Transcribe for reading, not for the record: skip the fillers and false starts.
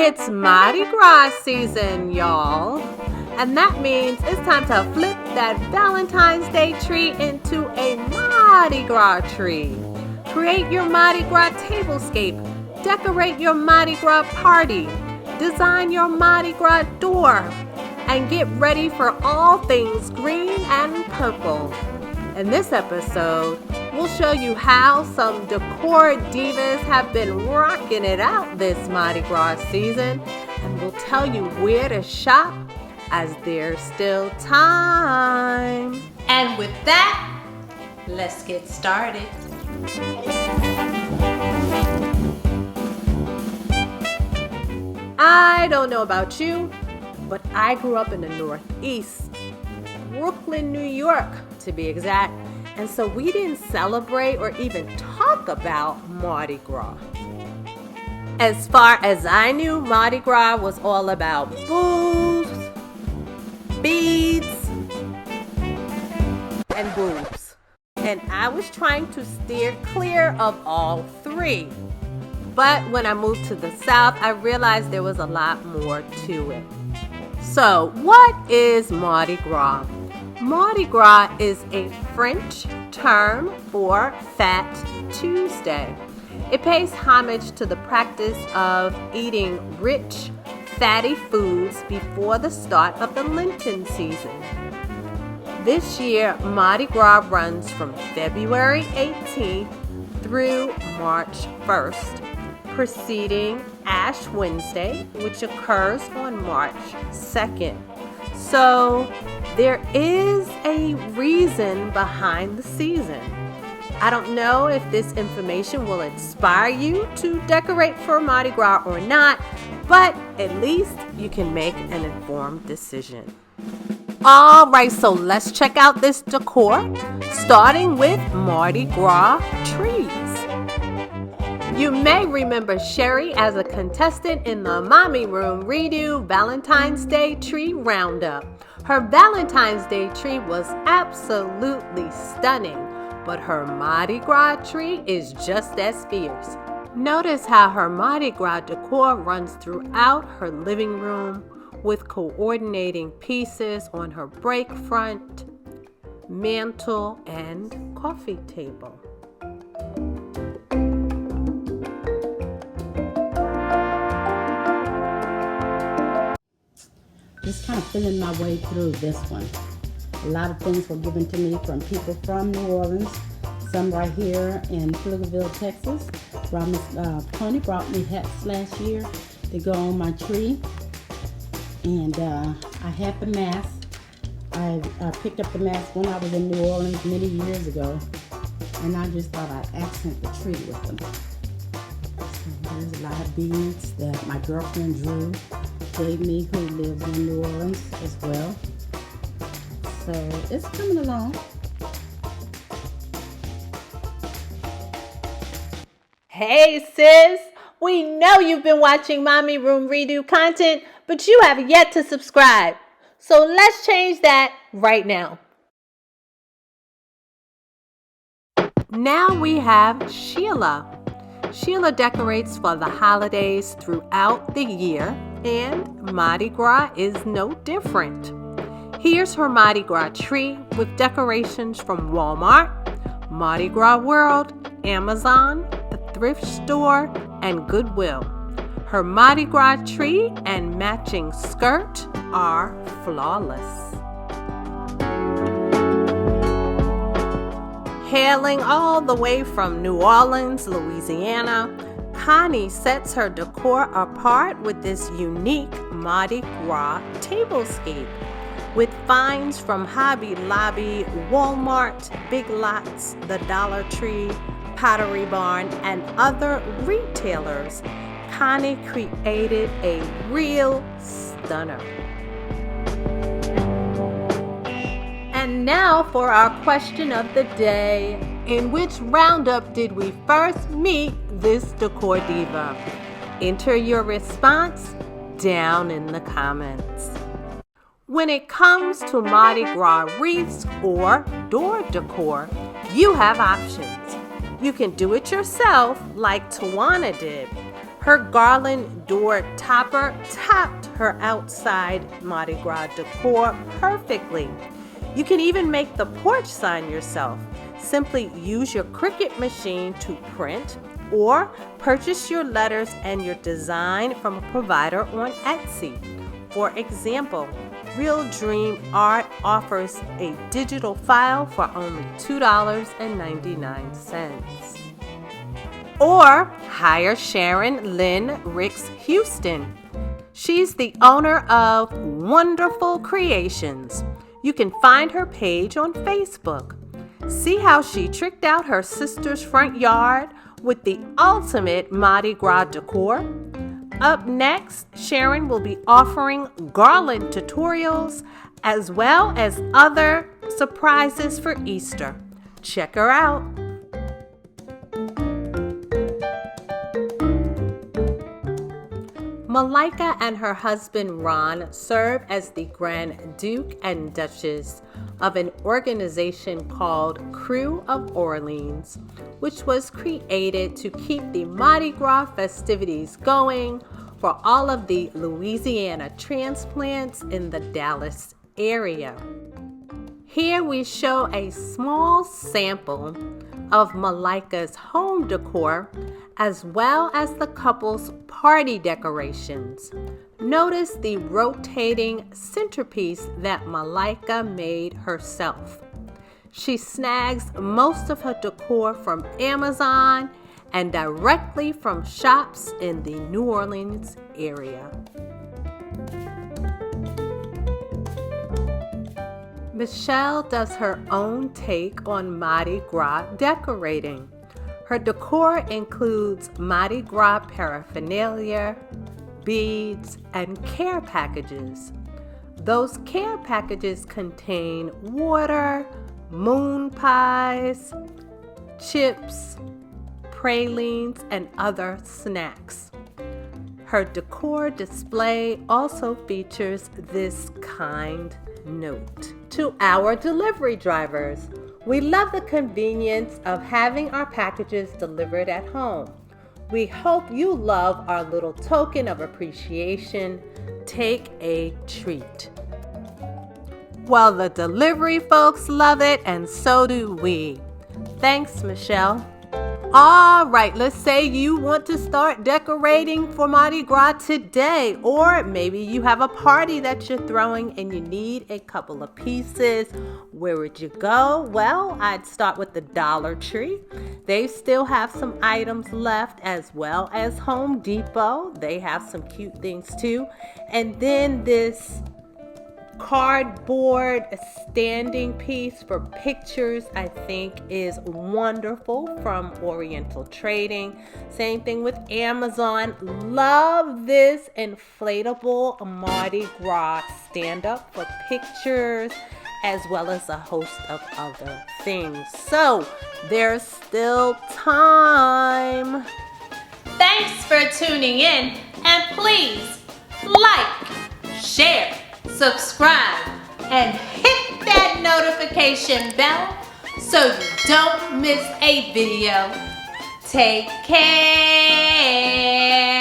It's Mardi Gras season, y'all. And that means it's time to flip that Valentine's Day tree into a Mardi Gras tree. Create your Mardi Gras tablescape. Decorate your Mardi Gras party. Design your Mardi Gras door. And get ready for all things green and purple. In this episode, we'll show you how some decor divas have been rocking it out this Mardi Gras season, and we'll tell you where to shop as there's still time. And with that, let's get started. I don't know about you, but I grew up in the Northeast, Brooklyn, New York to be exact, and so we didn't celebrate or even talk about Mardi Gras. As far as I knew, Mardi Gras was all about booze, beads, and boobs. And I was trying to steer clear of all three. But when I moved to the South, I realized there was a lot more to it. So, what is Mardi Gras? Mardi Gras is a French term for Fat Tuesday. It pays homage to the practice of eating rich, fatty foods before the start of the Lenten season. This year, Mardi Gras runs from February 18th through March 1st, preceding Ash Wednesday, which occurs on March 2nd. So, there is a reason behind the season. I don't know if this information will inspire you to decorate for Mardi Gras or not, but at least you can make an informed decision. Alright, so let's check out this decor, starting with Mardi Gras Trees. You may remember Sherry as a contestant in the Mommy Room Redo Valentine's Day Tree Roundup. Her Valentine's Day tree was absolutely stunning, but her Mardi Gras tree is just as fierce. Notice how her Mardi Gras decor runs throughout her living room with coordinating pieces on her break front, mantle, and coffee table. Just kind of feeling my way through this one. A lot of things were given to me from people from New Orleans. Some right here in Pflugerville, Texas. Tony brought me hats last year to go on my tree. And I had the mask. I picked up the mask when I was in New Orleans many years ago. And I just thought I'd accent the tree with them. So there's a lot of beads that my girlfriend Drew gave me, who lives in New Orleans as well. So it's coming along. Hey sis, we know you've been watching Mommy Room Redo content, but you have yet to subscribe. So let's change that right now. Now we have Sheila. Sheila decorates for the holidays throughout the year, and Mardi Gras is no different. Here's her Mardi Gras tree with decorations from Walmart, Mardi Gras World, Amazon, the thrift store, and Goodwill. Her Mardi Gras tree and matching skirt are flawless. Hailing all the way from New Orleans, Louisiana, Connie sets her decor apart with this unique Mardi Gras tablescape with finds from Hobby Lobby, Walmart, Big Lots, the Dollar Tree, Pottery Barn, and other retailers. Connie created a real stunner. And now for our question of the day. In which roundup did we first meet this decor diva? Enter your response down in the comments. When it comes to Mardi Gras wreaths or door decor, you have options. You can do it yourself like Tawana did. Her garland door topper topped her outside Mardi Gras decor perfectly. You can even make the porch sign yourself. Simply use your Cricut machine to print or purchase your letters and your design from a provider on Etsy. For example, Real Dream Art offers a digital file for only $2.99. Or hire Sharon Lynn Ricks Houston. She's the owner of Wonderful Creations. You can find her page on Facebook. See how she tricked out her sister's front yard with the ultimate Mardi Gras decor? Up next, Sharon will be offering garland tutorials as well as other surprises for Easter. Check her out. Malika and her husband Ron serve as the Grand Duke and Duchess of an organization called Krewe of Orleans, which was created to keep the Mardi Gras festivities going for all of the Louisiana transplants in the Dallas area. Here we show a small sample of Malika's home decor as well as the couple's party decorations. Notice the rotating centerpiece that Malika made herself. She snags most of her decor from Amazon and directly from shops in the New Orleans area. Michelle does her own take on Mardi Gras decorating. Her decor includes Mardi Gras paraphernalia, beads, and care packages. Those care packages contain water, moon pies, chips, pralines, and other snacks. Her decor display also features this kind note. To our delivery drivers, we love the convenience of having our packages delivered at home. We hope you love our little token of appreciation. Take a treat. Well, the delivery folks love it, and so do we. Thanks, Michelle. All right, let's say you want to start decorating for Mardi Gras today, or maybe you have a party that you're throwing and you need a couple of pieces. Where would you go? Well, I'd start with the Dollar Tree. They still have some items left, as well as Home Depot. They have some cute things too. And then this cardboard standing piece for pictures, I think, is wonderful, from Oriental Trading. Same thing with Amazon. Love this inflatable Mardi Gras stand-up for pictures, as well as a host of other things. So there's still time. Thanks for tuning in, and please like, share, subscribe, and hit that notification bell so you don't miss a video. Take care.